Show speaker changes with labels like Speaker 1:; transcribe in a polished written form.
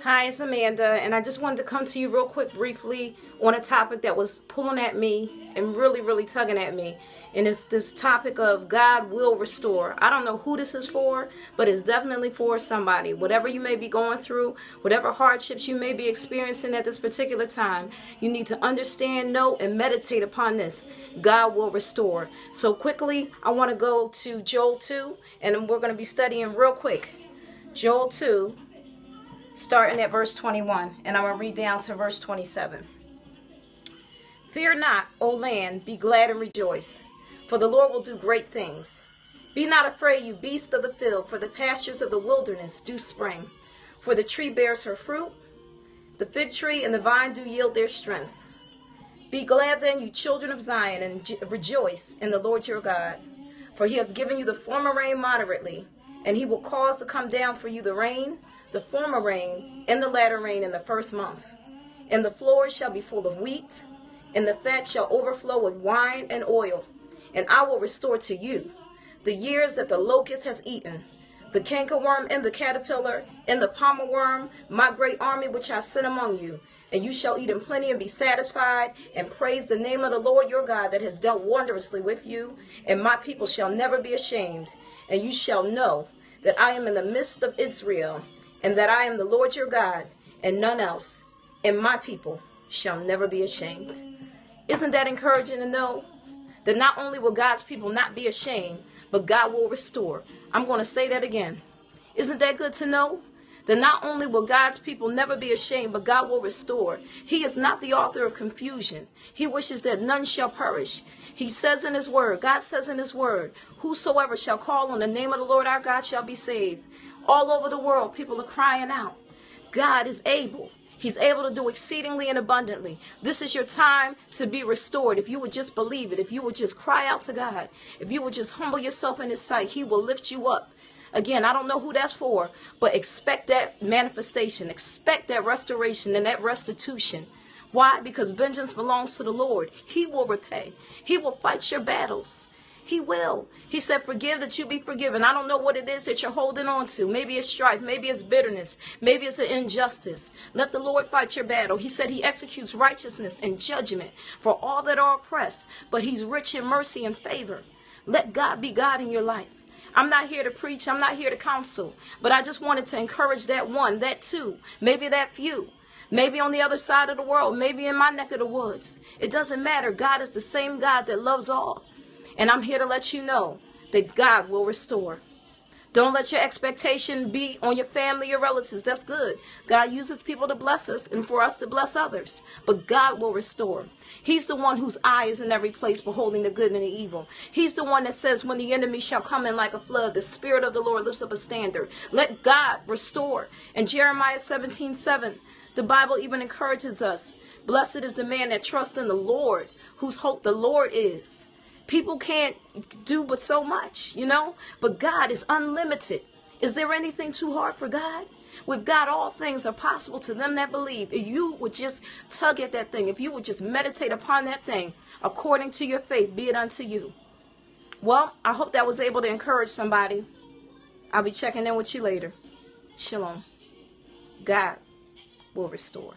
Speaker 1: Hi, it's Amanda, and I just wanted to come to you real quick briefly on a topic that was pulling at me and really, really tugging at me. And it's this topic of God will restore. I don't know who this is for, but it's definitely for somebody. Whatever you may be going through, whatever hardships you may be experiencing at this particular time, you need to understand, know, and meditate upon this. God will restore. So quickly, I want to go to Joel 2, and we're going to be studying real quick. Joel 2, starting at verse 21, and I'm going to read down to verse 27. Fear not, O land, be glad and rejoice, for the Lord will do great things. Be not afraid, you beasts of the field, for the pastures of the wilderness do spring. For the tree bears her fruit, the fig tree and the vine do yield their strength. Be glad then, you children of Zion, and rejoice in the Lord your God. For he has given you the former rain moderately, and he will cause to come down for you the former rain, and the latter rain in the first month. And the floor shall be full of wheat, and the fat shall overflow with wine and oil. And I will restore to you the years that the locust has eaten, the cankerworm and the caterpillar, and the palmer worm, my great army which I sent among you. And you shall eat in plenty and be satisfied, and praise the name of the Lord your God that has dealt wondrously with you. And my people shall never be ashamed. And you shall know that I am in the midst of Israel, and that I am the Lord your God, and none else, and my people shall never be ashamed. Isn't that encouraging to know that not only will God's people not be ashamed, but God will restore? I'm going to say that again. Isn't that good to know? That not only will God's people never be ashamed, but God will restore. He is not the author of confusion. He wishes that none shall perish. He says in his word, God says in his word, whosoever shall call on the name of the Lord our God shall be saved. All over the world, people are crying out. God is able. He's able to do exceedingly and abundantly. This is your time to be restored. If you would just believe it, if you would just cry out to God, if you would just humble yourself in his sight, he will lift you up. Again, I don't know who that's for, but expect that manifestation. Expect that restoration and that restitution. Why? Because vengeance belongs to the Lord. He will repay. He will fight your battles. He will. He said, forgive that you be forgiven. I don't know what it is that you're holding on to. Maybe it's strife. Maybe it's bitterness. Maybe it's an injustice. Let the Lord fight your battle. He said he executes righteousness and judgment for all that are oppressed, but he's rich in mercy and favor. Let God be God in your life. I'm not here to preach. I'm not here to counsel, but I just wanted to encourage that one, that two, maybe that few. Maybe on the other side of the world, maybe in my neck of the woods. It doesn't matter. God is the same God that loves all. And I'm here to let you know that God will restore. Don't let your expectation be on your family or relatives. That's good. God uses people to bless us and for us to bless others. But God will restore. He's the one whose eye is in every place, beholding the good and the evil. He's the one that says, when the enemy shall come in like a flood, the Spirit of the Lord lifts up a standard. Let God restore. And Jeremiah 17:7, the Bible even encourages us. Blessed is the man that trusts in the Lord, whose hope the Lord is. People can't do but so much, but God is unlimited. Is there anything too hard for God? With God, all things are possible to them that believe. If you would just tug at that thing, if you would just meditate upon that thing, according to your faith, be it unto you. Well, I hope that was able to encourage somebody. I'll be checking in with you later. Shalom. God will restore.